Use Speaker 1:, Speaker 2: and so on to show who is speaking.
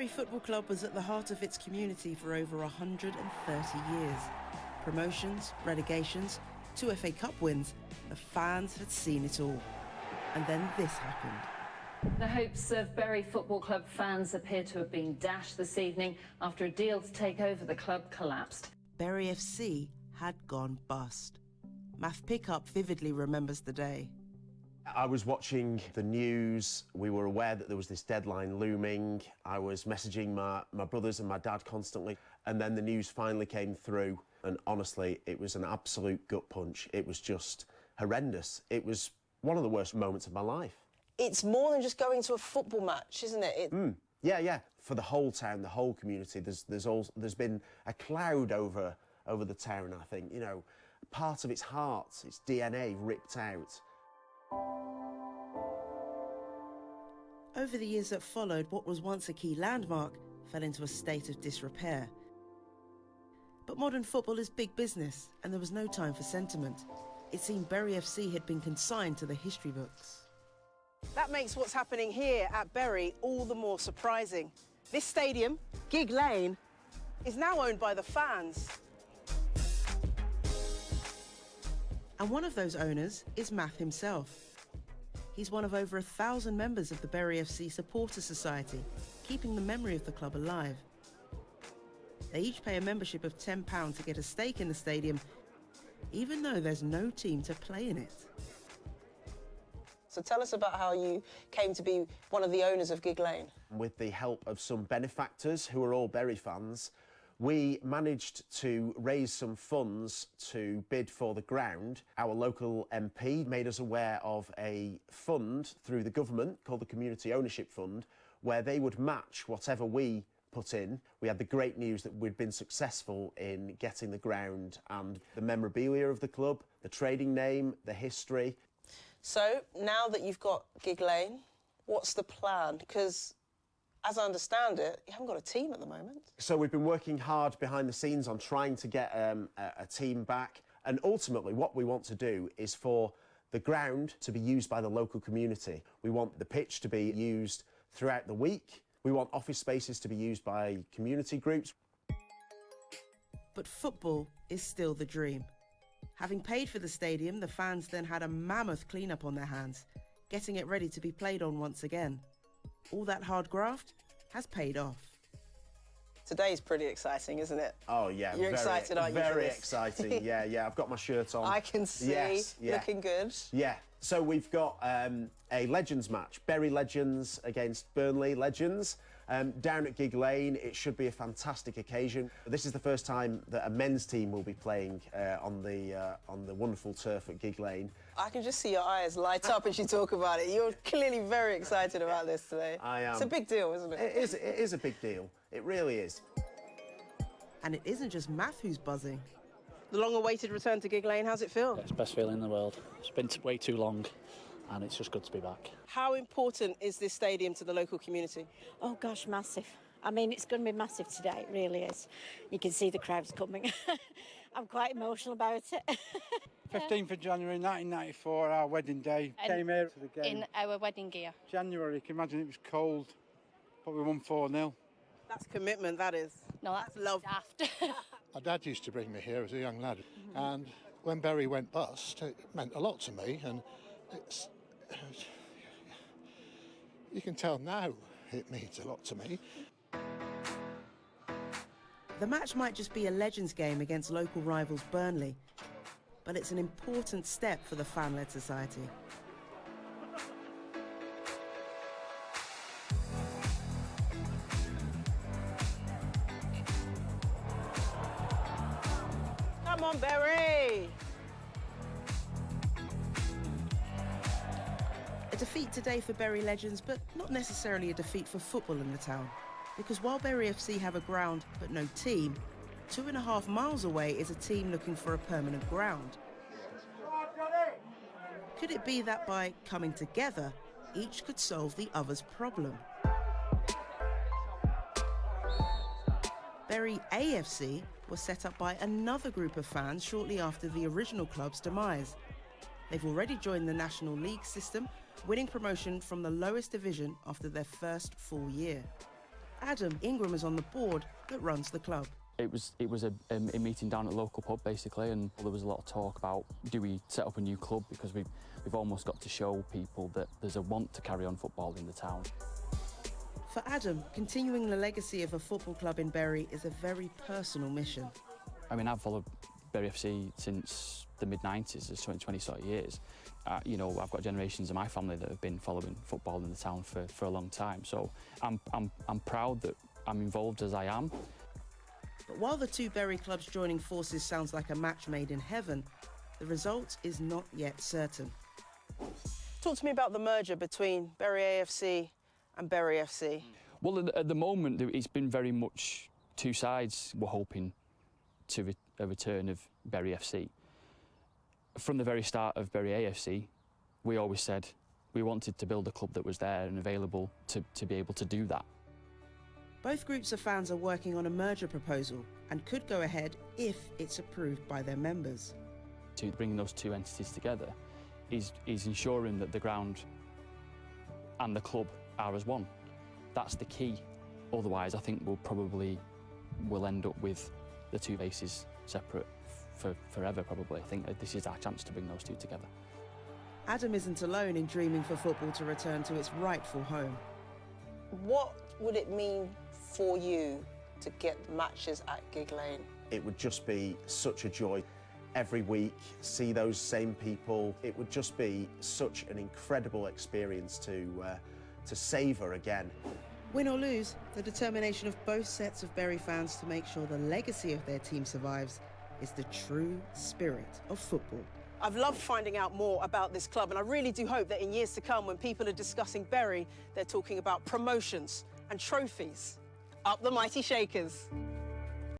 Speaker 1: Bury Football Club was at the heart of its community for over 130 years. Promotions, relegations, 2 FA Cup wins, the fans had seen it all. And then this happened.
Speaker 2: The hopes of Bury Football Club fans appear to have been dashed this evening after a deal to take over the club collapsed.
Speaker 1: Bury FC had gone bust. Math Pickup vividly remembers the day.
Speaker 3: I was watching the news. We were aware that there was this deadline looming. I was messaging my brothers and my dad constantly. And then the news finally came through. And honestly, it was an absolute gut punch. It was just horrendous. It was one of the worst moments of my life.
Speaker 4: It's more than just going to a football match, isn't it?
Speaker 3: Yeah. For the whole town, the whole community, there's been a cloud over the town, I think. You know, part of its heart, its DNA ripped out.
Speaker 1: Over the years that followed, what was once a key landmark fell into a state of disrepair. But modern football is big business, and there was no time for sentiment. It seemed Bury FC had been consigned to the history books.
Speaker 4: That makes what's happening here at Bury all the more surprising. This stadium, Gigg Lane, is now owned by the fans.
Speaker 1: And one of those owners is Math himself. He's one of over 1,000 members of the Bury FC Supporter Society, keeping the memory of the club alive. They each pay a membership of £10 to get a stake in the stadium, even though there's no team to play in it.
Speaker 4: So tell us about how you came to be one of the owners of Gigg Lane.
Speaker 3: With the help of some benefactors who are all Bury fans, we managed to raise some funds to bid for the ground. Our local MP made us aware of a fund through the government called the Community Ownership Fund, where they would match whatever we put in. We had the great news that we'd been successful in getting the ground and the memorabilia of the club, the trading name, the history.
Speaker 4: So now that you've got Gigg Lane, what's the plan? Because as I understand it, you haven't got a team at the moment.
Speaker 3: So we've been working hard behind the scenes on trying to get a team back. And ultimately what we want to do is for the ground to be used by the local community. We want the pitch to be used throughout the week. We want office spaces to be used by community groups.
Speaker 1: But football is still the dream. Having paid for the stadium, the fans then had a mammoth clean-up on their hands, getting it ready to be played on once again. All that hard graft has paid off.
Speaker 4: Today's pretty exciting, isn't it?
Speaker 3: Oh, yeah.
Speaker 4: You're excited, aren't you?
Speaker 3: Very exciting, yeah. I've got my shirt on.
Speaker 4: I can see.
Speaker 3: Yes, yeah.
Speaker 4: Looking good.
Speaker 3: Yeah. So we've got a Legends match, Bury Legends against Burnley Legends, down at Gigg Lane. It should be a fantastic occasion. This is the first time that a men's team will be playing on the wonderful turf at Gigg Lane.
Speaker 4: I can just see your eyes light up as you talk about it. You're clearly very excited about this today.
Speaker 3: I am.
Speaker 4: It's a big deal, isn't it?
Speaker 3: It is a big deal. It really is.
Speaker 1: And it isn't just Math who's buzzing.
Speaker 4: The long-awaited return to Gigg Lane, how's it feel?
Speaker 5: It's the best feeling in the world. It's been way too long, and it's just good to be back.
Speaker 4: How important is this stadium to the local community?
Speaker 6: Oh, gosh, massive. I mean, it's going to be massive today, it really is. You can see the crowds coming. I'm quite emotional about it.
Speaker 7: 15th of January 1994, our wedding day. Came here to the game.
Speaker 8: In our wedding gear.
Speaker 7: January, you can imagine it was cold, but we won 4-0.
Speaker 4: That's commitment, that is.
Speaker 8: No, that's
Speaker 4: love.
Speaker 8: daft.
Speaker 9: My dad used to bring me here as a young lad, and when Bury went bust, it meant a lot to me, and you can tell now it means a lot to me.
Speaker 1: The match might just be a Legends game against local rivals Burnley, but it's an important step for the fan-led society.
Speaker 4: Come on, Bury!
Speaker 1: A defeat today for Bury Legends, but not necessarily a defeat for football in the town. Because while Bury FC have a ground but no team, 2.5 miles away is a team looking for a permanent ground. Could it be that by coming together, each could solve the other's problem? Bury AFC was set up by another group of fans shortly after the original club's demise. They've already joined the National League system, winning promotion from the lowest division after their first full year. Adam Ingram is on the board that runs the club.
Speaker 5: It was a meeting down at the local pub, basically, and there was a lot of talk about, do we set up a new club, because we've almost got to show people that there's a want to carry on football in the town.
Speaker 1: For Adam, continuing the legacy of a football club in Bury is a very personal mission.
Speaker 5: I mean, I've followed Bury FC since the mid-90s, it's 20 sort of years. You know, I've got generations of my family that have been following football in the town for a long time, so I'm proud that I'm involved as I am.
Speaker 1: But while the two Bury clubs joining forces sounds like a match made in heaven, the result is not yet certain.
Speaker 4: Talk to me about the merger between Bury AFC and Bury FC.
Speaker 5: Well, at the moment, it's been very much two sides were hoping to a return of Bury FC. From the very start of Bury AFC, we always said we wanted to build a club that was there and available to be able to do that.
Speaker 1: Both groups of fans are working on a merger proposal and could go ahead if it's approved by their members.
Speaker 5: To bring those two entities together is ensuring that the ground and the club are as one. That's the key. Otherwise, I think we'll end up with the two bases separate for forever, probably. I think that this is our chance to bring those two together.
Speaker 1: Adam isn't alone in dreaming for football to return to its rightful home.
Speaker 4: What would it mean for you to get matches at Gigg Lane?
Speaker 3: It would just be such a joy. Every week, see those same people. It would just be such an incredible experience to savour again.
Speaker 1: Win or lose, the determination of both sets of Bury fans to make sure the legacy of their team survives is the true spirit of football.
Speaker 4: I've loved finding out more about this club, and I really do hope that in years to come, when people are discussing Bury, they're talking about promotions and trophies. Up the mighty Shakers.